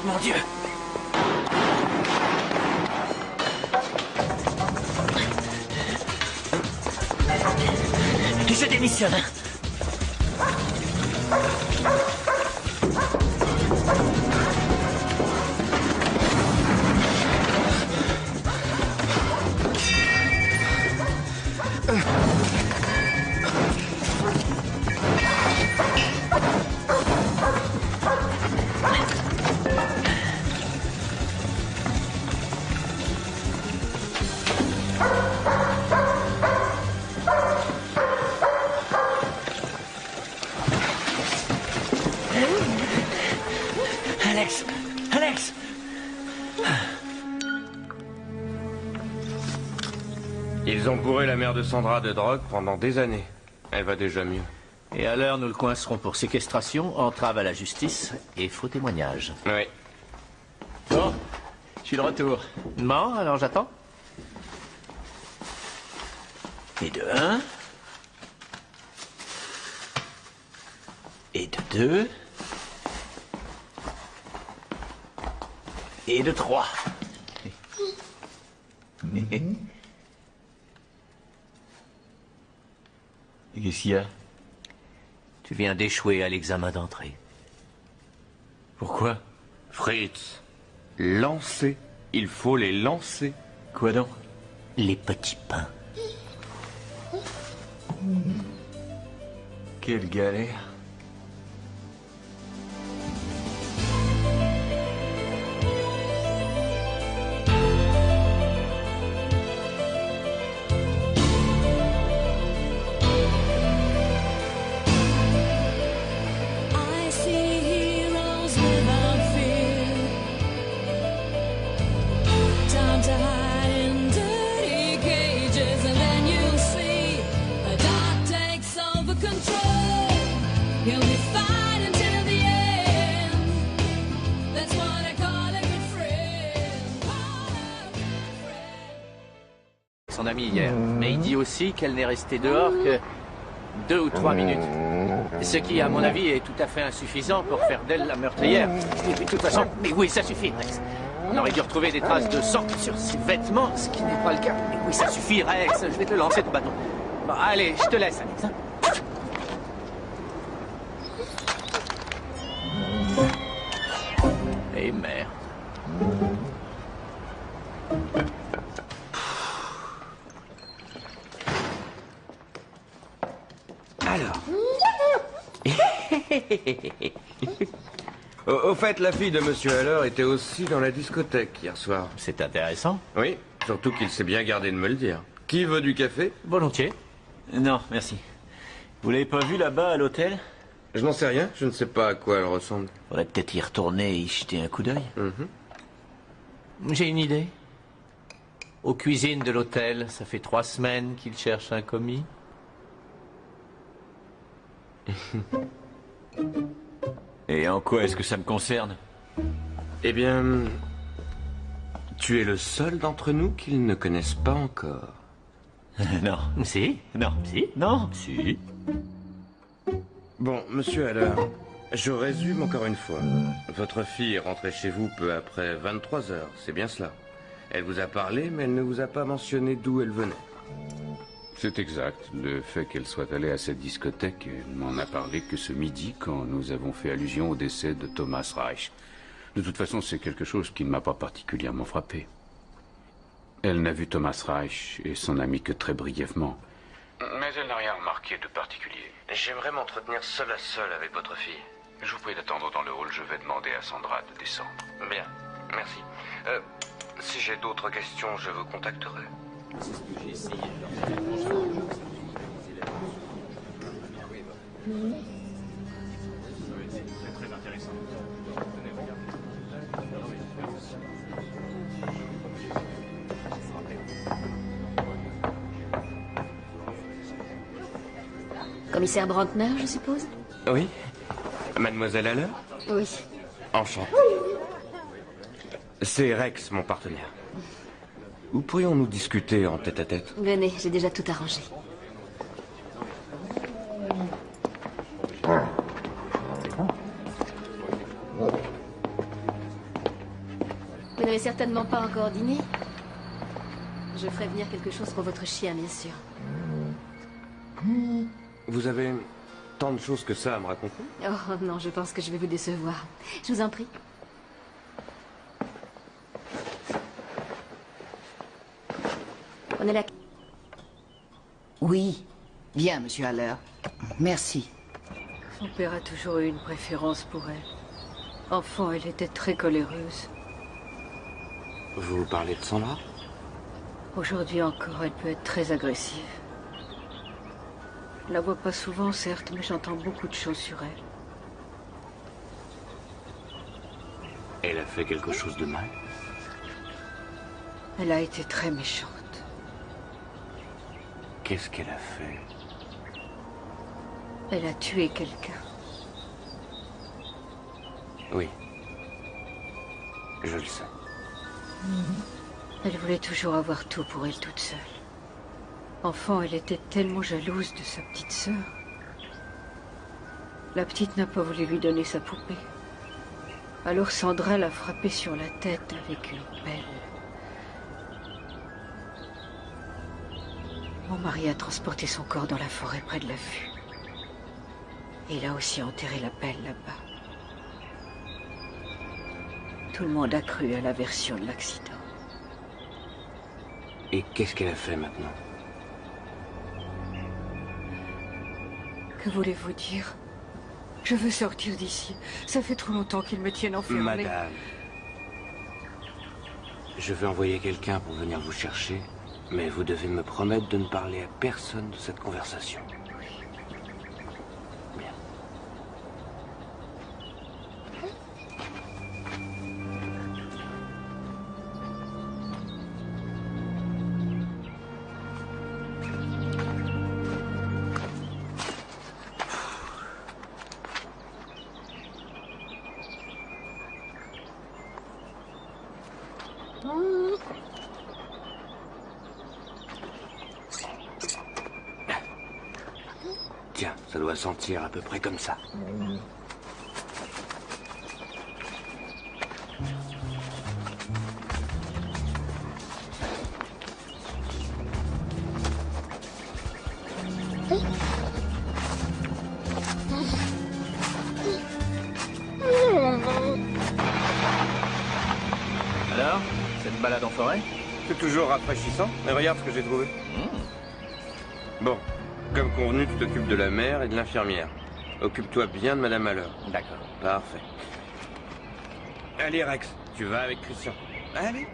Mon Dieu! Je démissionne. Alex! Alex! Ils ont bourré la mère de Sandra de drogue pendant des années. Elle va déjà mieux. Et à l'heure, nous le coincerons pour séquestration, entrave à la justice et faux témoignage. Oui. Bon, je suis de retour. Bon, alors j'attends. Et de 1. Et de 2. Et de 3. Et qu'est-ce qu'il y a? Tu viens d'échouer à l'examen d'entrée. Pourquoi? Fritz, lancer. Il faut les lancer. Quoi donc? Les petits pains. Quelle galère. Son amie hier, mais il dit aussi qu'elle n'est restée dehors que 2 ou 3 minutes. Ce qui, à mon avis, est tout à fait insuffisant pour faire d'elle la meurtrière. Et puis, de toute façon, mais oui, ça suffit, Rex. On aurait dû retrouver des traces de sang sur ses vêtements, ce qui n'est pas le cas. Mais oui, ça suffit, Rex. Je vais te lancer ton bâton. Bon, allez, je te laisse, Alex. Hein. Et merde. Alors. Au fait, la fille de Monsieur Haller était aussi dans la discothèque hier soir. C'est intéressant. Oui, surtout qu'il s'est bien gardé de me le dire. Qui veut du café? Volontiers. Non, merci. Vous l'avez pas vue là-bas à l'hôtel? Je n'en sais rien, je ne sais pas à quoi elle ressemble. Faudrait peut-être y retourner et y jeter un coup d'œil. J'ai une idée. Aux cuisines de l'hôtel, ça fait 3 semaines qu'il cherche un commis. Et en quoi est-ce que ça me concerne? Eh bien, tu es le seul d'entre nous qu'ils ne connaissent pas encore. Non. Si? Non. Si? Non. Si. Bon, Monsieur Haller, je résume encore une fois. Votre fille est rentrée chez vous peu après 23 heures, c'est bien cela. Elle vous a parlé, mais elle ne vous a pas mentionné d'où elle venait. C'est exact. Le fait qu'elle soit allée à cette discothèque m'en a parlé que ce midi quand nous avons fait allusion au décès de Thomas Reich. De toute façon, c'est quelque chose qui ne m'a pas particulièrement frappé. Elle n'a vu Thomas Reich et son ami que très brièvement. Mais elle n'a rien remarqué de particulier. J'aimerais m'entretenir seul à seul avec votre fille. Je vous prie d'attendre dans le hall, je vais demander à Sandra de descendre. Bien, merci. Si j'ai d'autres questions, je vous contacterai. C'est ce que j'ai essayé. Très intéressant. Commissaire Brantner, je suppose? Oui. Mademoiselle Haller? Oui. Enchanté. C'est Rex, mon partenaire. Où pourrions-nous discuter en tête-à-tête? Venez, j'ai déjà tout arrangé. Vous n'avez certainement pas encore dîné? Je ferai venir quelque chose pour votre chien, bien sûr. Vous avez tant de choses que ça à me raconter? Oh non, je pense que je vais vous décevoir. Je vous en prie. On est là. Oui, bien, monsieur Haller. Merci. Son père a toujours eu une préférence pour elle. Enfant, elle était très coléreuse. Vous parlez de Sandra? Aujourd'hui encore, elle peut être très agressive. Je la vois pas souvent, certes, mais j'entends beaucoup de choses sur elle. Elle a fait quelque chose de mal? Elle a été très méchante. Qu'est-ce qu'elle a fait? Elle a tué quelqu'un. Oui. Je le sais. Elle voulait toujours avoir tout pour elle toute seule. Enfant, elle était tellement jalouse de sa petite sœur. La petite n'a pas voulu lui donner sa poupée. Alors Sandra l'a frappée sur la tête avec une pelle. Mon mari a transporté son corps dans la forêt près de la vue. Et il a aussi enterré la pelle là-bas. Tout le monde a cru à la version de l'accident. Et qu'est-ce qu'elle a fait maintenant? Que voulez-vous dire? Je veux sortir d'ici. Ça fait trop longtemps qu'ils me tiennent enfermée. Madame, je vais envoyer quelqu'un pour venir vous chercher, mais vous devez me promettre de ne parler à personne de cette conversation. Bien. Tiens, ça doit doit sentir à peu près comme ça. Alors, cette balade en forêt? C'est toujours rafraîchissant. Mais regarde ce que j'ai trouvé. Bon, comme convenu, tu t'occupes de la mère et de l'infirmière. Occupe-toi bien de Madame Haller. D'accord. Parfait. Allez, Rex, tu vas avec Christian. Allez.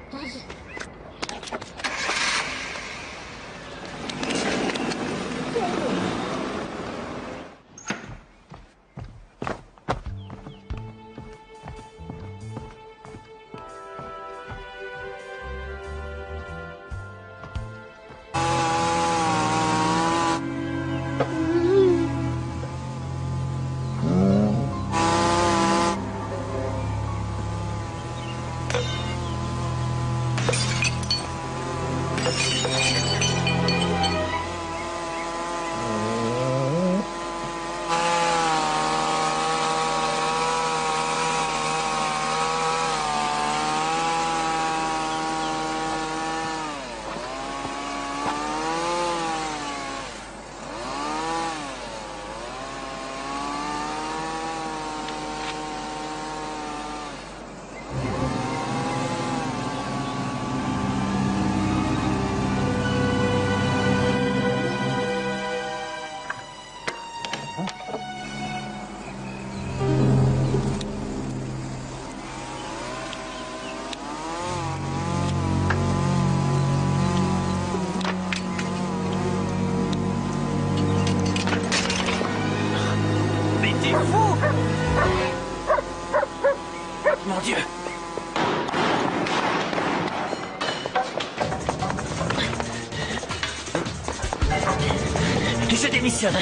Mon Dieu! Je démissionne.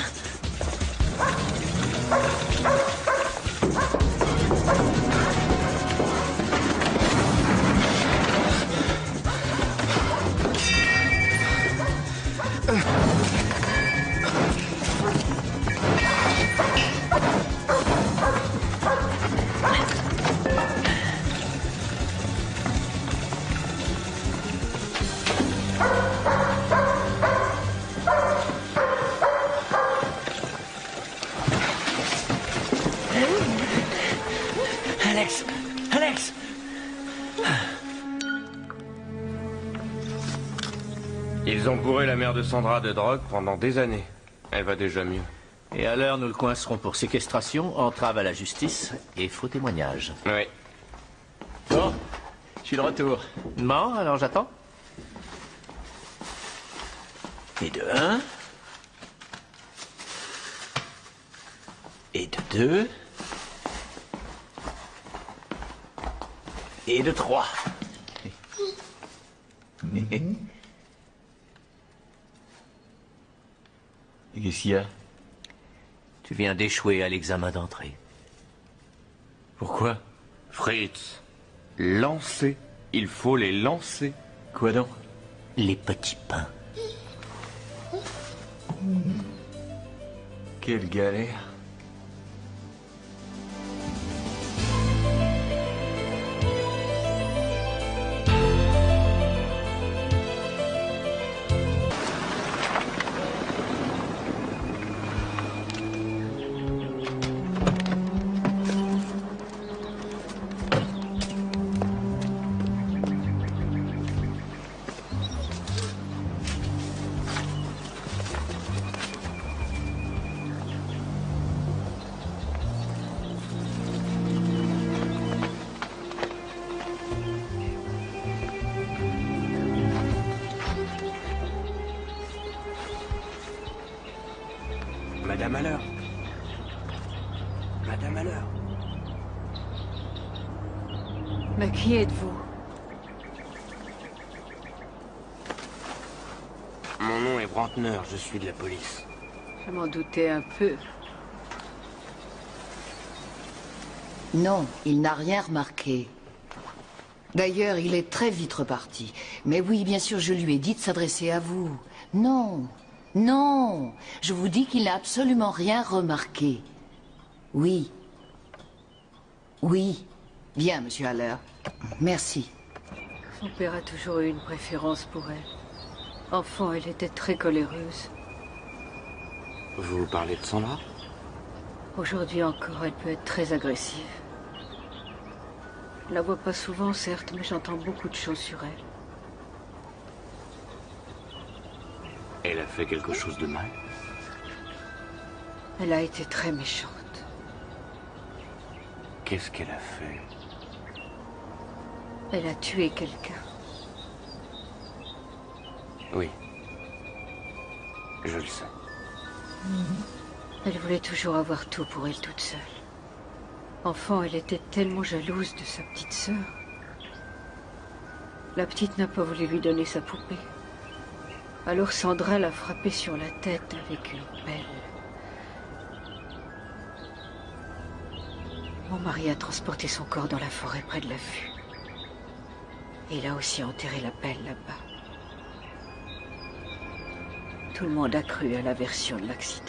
Alex! Alex! Ils ont bourré la mère de Sandra de drogue pendant des années. Elle va déjà mieux. Et à l'heure, nous le coincerons pour séquestration, entrave à la justice et faux témoignage. Oui. Bon, je suis de retour. Bon, alors j'attends. Et de 1. Et de 2. Et de 3. Et qu'est-ce qu'il y a? Tu viens d'échouer à l'examen d'entrée. Pourquoi? Fritz, lancer. Il faut les lancer. Quoi donc? Les petits pains. Quelle galère. Madame Haller. Madame Haller. Mais qui êtes-vous? Mon nom est Brantner, je suis de la police. Je m'en doutais un peu. Non, il n'a rien remarqué. D'ailleurs, il est très vite reparti. Mais oui, bien sûr, je lui ai dit de s'adresser à vous. Non, Non, je vous dis qu'il n'a absolument rien remarqué. Oui. Oui. Bien, monsieur Haller. Merci. Son père a toujours eu une préférence pour elle. Enfant, elle était très coléreuse. Vous parlez de Sandra? Aujourd'hui encore, elle peut être très agressive. Je la vois pas souvent, certes, mais j'entends beaucoup de choses sur elle. Elle a fait quelque chose de mal? Elle a été très méchante. Qu'est-ce qu'elle a fait? Elle a tué quelqu'un. Oui. Je le sais. Elle voulait toujours avoir tout pour elle toute seule. Enfant, elle était tellement jalouse de sa petite sœur. La petite n'a pas voulu lui donner sa poupée. Alors Sandra l'a frappée sur la tête avec une pelle. Mon mari a transporté son corps dans la forêt près de la vue. Et il a aussi enterré la pelle là-bas. Tout le monde a cru à la version de l'accident.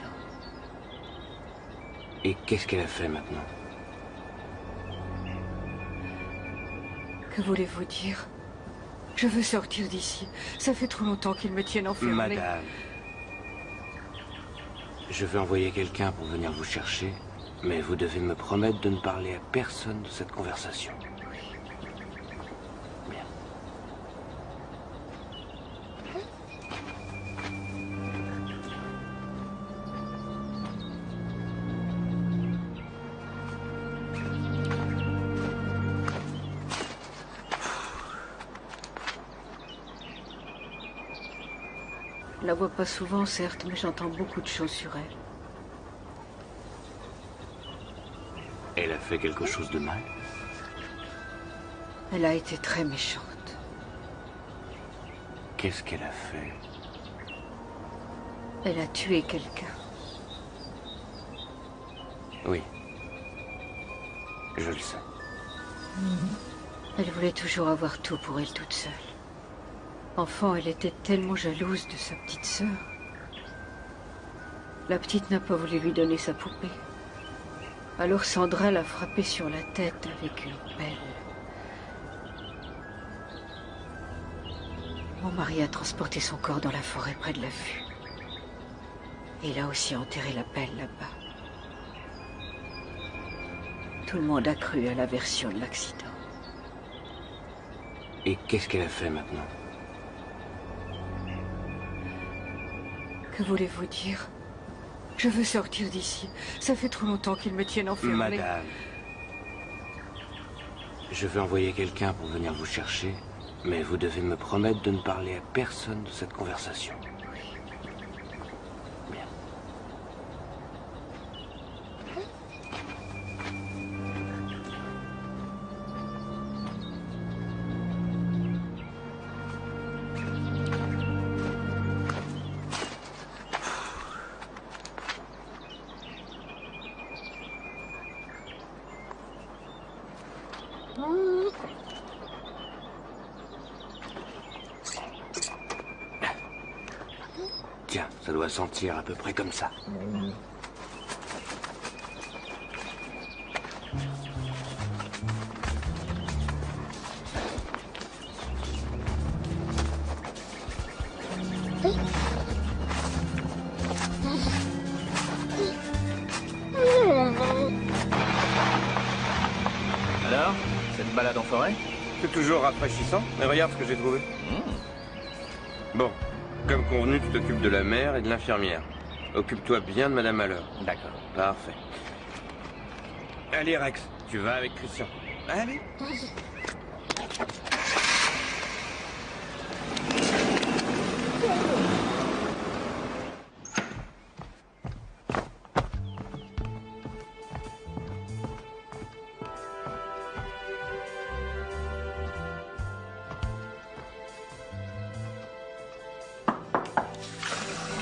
Et qu'est-ce qu'elle a fait maintenant? Que voulez-vous dire? Je veux sortir d'ici. Ça fait trop longtemps qu'ils me tiennent enfermée. Madame, je vais envoyer quelqu'un pour venir vous chercher, mais vous devez me promettre de ne parler à personne de cette conversation. Bien. Je la vois pas souvent, certes, mais j'entends beaucoup de choses sur elle. Elle a fait quelque chose de mal? Elle a été très méchante. Qu'est-ce qu'elle a fait? Elle a tué quelqu'un. Oui. Je le sais. Elle voulait toujours avoir tout pour elle toute seule. Enfant, elle était tellement jalouse de sa petite sœur. La petite n'a pas voulu lui donner sa poupée. Alors Sandra l'a frappée sur la tête avec une pelle. Mon mari a transporté son corps dans la forêt près de la vue. Et il a aussi enterré la pelle là-bas. Tout le monde a cru à la version de l'accident. Et qu'est-ce qu'elle a fait maintenant? Que voulez-vous dire? Je veux sortir d'ici. Ça fait trop longtemps qu'ils me tiennent enfermée. Madame, je vais envoyer quelqu'un pour venir vous chercher, mais vous devez me promettre de ne parler à personne de cette conversation. Bien. Tiens, ça doit sentir à peu près comme ça. Alors, cette balade en forêt? C'est toujours rafraîchissant. Mais regarde ce que j'ai trouvé. Bon, comme convenu, tu t'occupes de la mère et de l'infirmière. Occupe-toi bien de Madame Haller. D'accord. Parfait. Allez, Rex, tu vas avec Christian. Allez.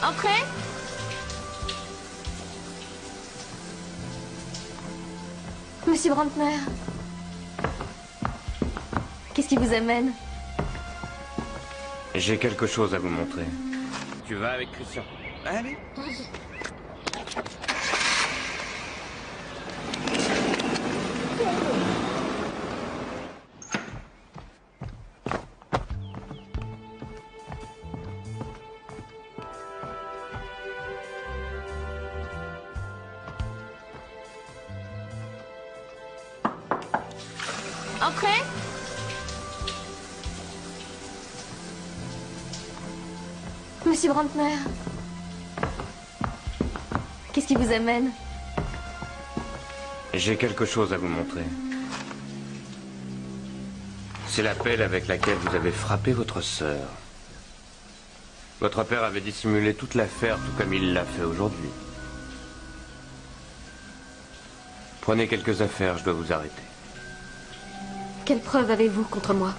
Entrez. Monsieur Brantner. Qu'est-ce qui vous amène? J'ai quelque chose à vous montrer. Tu vas avec Christian. Allez. Entrez. Monsieur Brantner. Qu'est-ce qui vous amène? J'ai quelque chose à vous montrer. C'est la pelle avec laquelle vous avez frappé votre sœur. Votre père avait dissimulé toute l'affaire, tout comme il l'a fait aujourd'hui. Prenez quelques affaires, je dois vous arrêter. Quelle preuve avez-vous contre moi?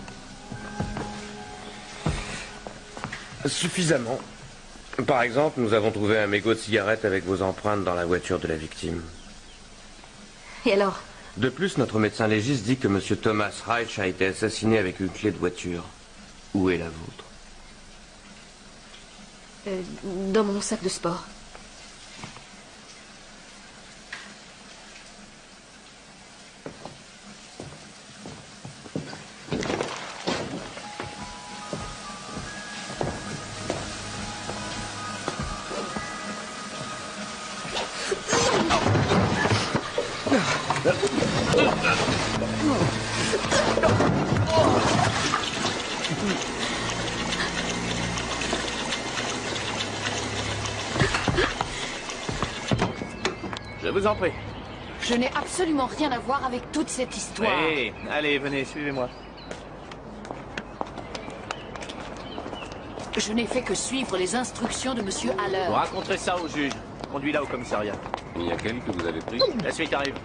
Suffisamment. Par exemple, nous avons trouvé un mégot de cigarette avec vos empreintes dans la voiture de la victime. Et alors? De plus, notre médecin légiste dit que M. Thomas Reich a été assassiné avec une clé de voiture. Où est la vôtre? Dans mon sac de sport. Je vous en prie. Je n'ai absolument rien à voir avec toute cette histoire. Hey, allez, venez, suivez-moi. Je n'ai fait que suivre les instructions de Monsieur Haller. Vous raconterez ça au juge. Conduis-la au commissariat. Il y a quel que vous avez pris? La suite arrive.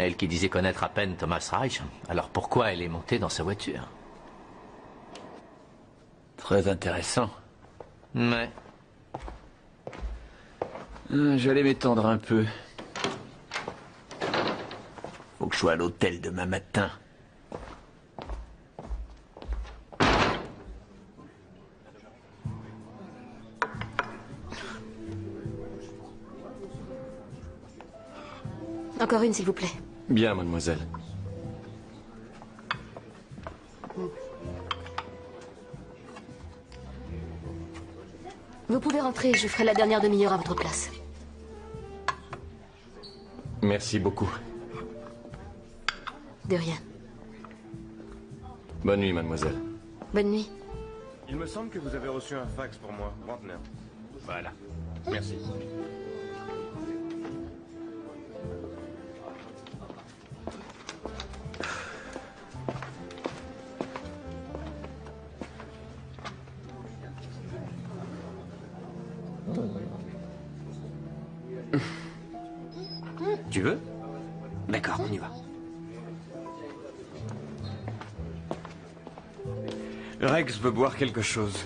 Elle qui disait connaître à peine Thomas Reich, alors pourquoi elle est montée dans sa voiture? Très intéressant. Ouais. J'allais m'étendre un peu. Faut que je sois à l'hôtel demain matin. Encore une, s'il vous plaît. Bien, mademoiselle. Vous pouvez rentrer, je ferai la dernière demi-heure à votre place. Merci beaucoup. De rien. Bonne nuit, mademoiselle. Bonne nuit. Il me semble que vous avez reçu un fax pour moi, Brantner. Voilà. Merci. Tu veux? D'accord, on y va. Rex veut boire quelque chose.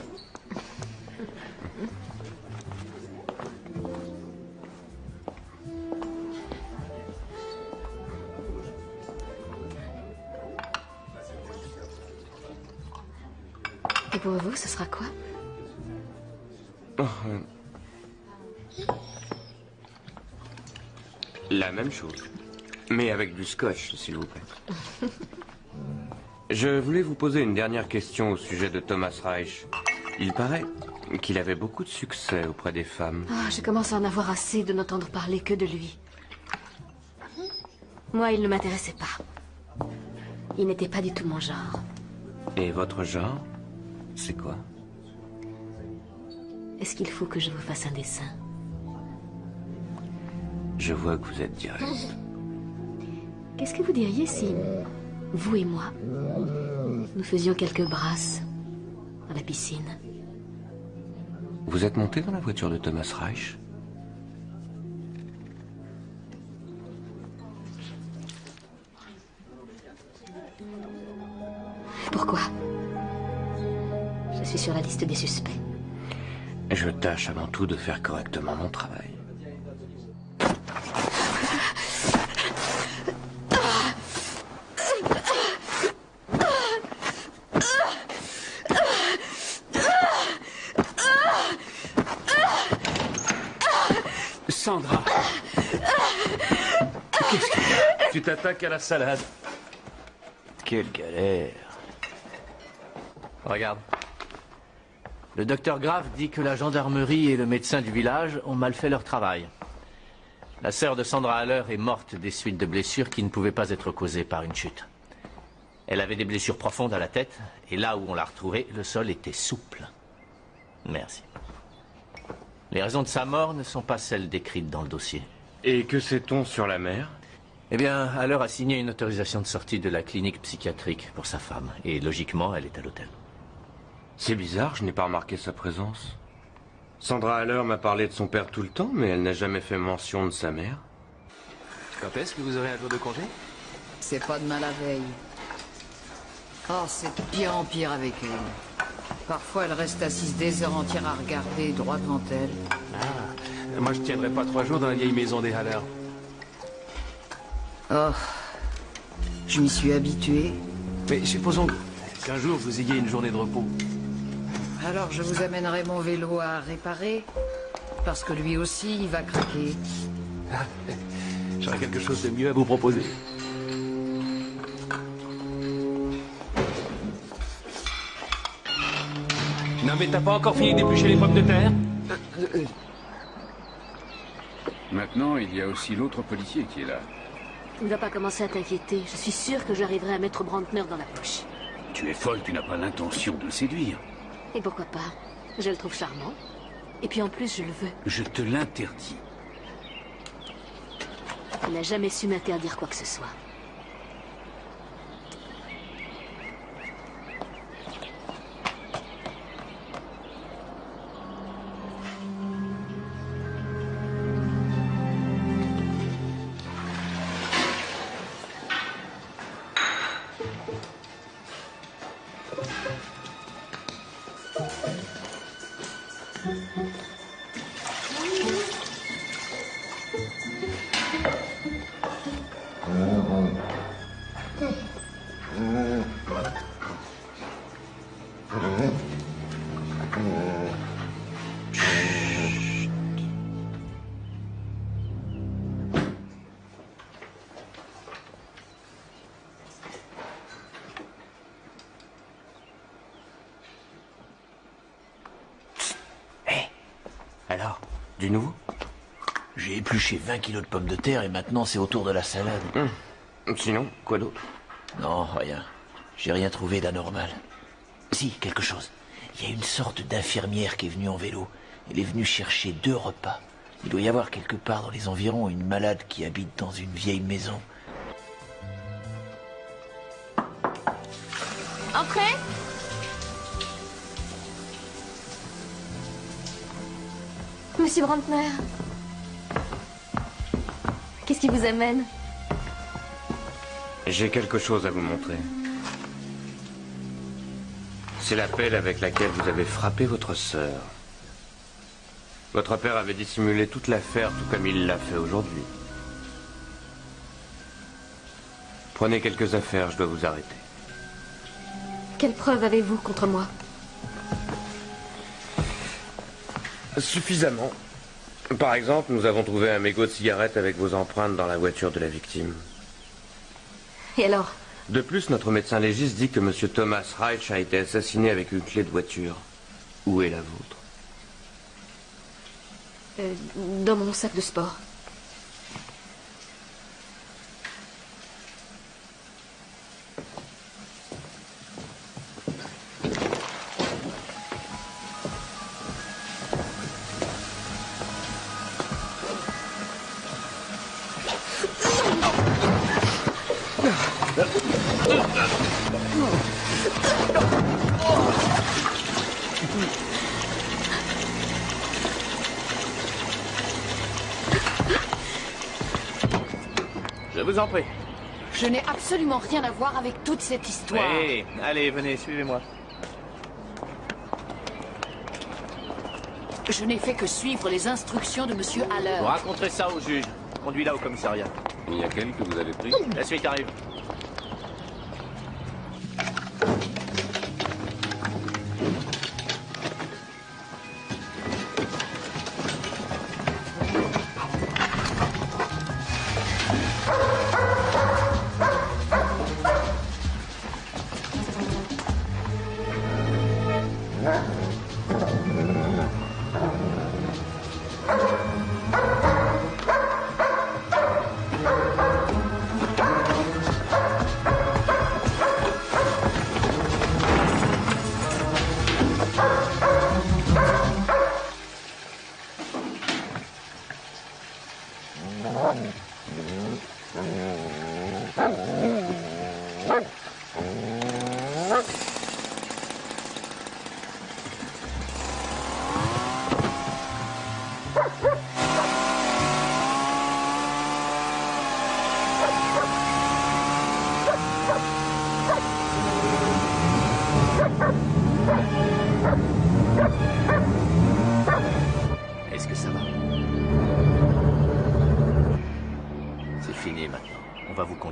Et pour vous, ce sera quoi? Oh, la même chose. Mais avec du scotch, s'il vous plaît. Je voulais vous poser une dernière question au sujet de Thomas Reich. Il paraît qu'il avait beaucoup de succès auprès des femmes. Ah, je commence à en avoir assez de n'entendre parler que de lui. Moi, il ne m'intéressait pas. Il n'était pas du tout mon genre. Et votre genre, c'est quoi? Est-ce qu'il faut que je vous fasse un dessin? Je vois que vous êtes direct. Qu'est-ce que vous diriez si, vous et moi, nous faisions quelques brasses à la piscine? Vous êtes monté dans la voiture de Thomas Reich? Pourquoi? Je suis sur la liste des suspects. Je tâche avant tout de faire correctement mon travail. Sandra! Qu'est-ce qu'il y a? Tu t'attaques à la salade. Quelle galère. Regarde. Le docteur Grave dit que la gendarmerie et le médecin du village ont mal fait leur travail. La sœur de Sandra Haller est morte des suites de blessures qui ne pouvaient pas être causées par une chute. Elle avait des blessures profondes à la tête, et là où on l'a retrouvée, le sol était souple. Merci. Les raisons de sa mort ne sont pas celles décrites dans le dossier. Et que sait-on sur la mère? Eh bien, Haller a signé une autorisation de sortie de la clinique psychiatrique pour sa femme, et logiquement, elle est à l'hôtel. C'est bizarre, je n'ai pas remarqué sa présence. Sandra Haller m'a parlé de son père tout le temps, mais elle n'a jamais fait mention de sa mère. Quand est-ce que vous aurez un jour de congé? C'est pas demain la veille. Oh, c'est de pire en pire avec elle. Parfois, elle reste assise des heures entières à regarder droit devant elle. Ah, moi je tiendrai pas 3 jours dans la vieille maison des Haller. Oh, je m'y suis habitué. Mais supposons qu'un jour vous ayez une journée de repos. Alors, je vous amènerai mon vélo à réparer, parce que lui aussi, il va craquer. J'aurai quelque chose de mieux à vous proposer. Non mais t'as pas encore fini d'éplucher les pommes de terre? Maintenant, il y a aussi l'autre policier qui est là. Tu ne dois pas commencer à t'inquiéter. Je suis sûre que j'arriverai à mettre Brantner dans la poche. Tu es folle, tu n'as pas l'intention de le séduire. Et pourquoi pas? Je le trouve charmant. Et puis en plus, je le veux. Je te l'interdis. Il n'a jamais su m'interdire quoi que ce soit. Alors, du nouveau? J'ai épluché 20 kilos de pommes de terre et maintenant c'est au tour de la salade. Sinon, quoi d'autre? Non, rien. J'ai rien trouvé d'anormal. Si, quelque chose. Il y a une sorte d'infirmière qui est venue en vélo. Elle est venue chercher 2 repas. Il doit y avoir quelque part dans les environs une malade qui habite dans une vieille maison. Entrez! Monsieur Brantner. Qu'est-ce qui vous amène? J'ai quelque chose à vous montrer. C'est la pelle avec laquelle vous avez frappé votre sœur. Votre père avait dissimulé toute l'affaire, tout comme il l'a fait aujourd'hui. Prenez quelques affaires, je dois vous arrêter. Quelle preuve avez-vous contre moi? Suffisamment. Par exemple, nous avons trouvé un mégot de cigarette avec vos empreintes dans la voiture de la victime. Et alors? De plus, notre médecin légiste dit que M. Thomas Reich a été assassiné avec une clé de voiture. Où est la vôtre? Dans mon sac de sport. Je vous en prie. Je n'ai absolument rien à voir avec toute cette histoire. Oui, allez, venez, suivez-moi. Je n'ai fait que suivre les instructions de Monsieur Haller. Vous raconterez ça au juge. Conduis-la au commissariat. Il y a quel que vous avez pris? La suite arrive. Est-ce que ça va? C'est fini maintenant. On va vous conduire.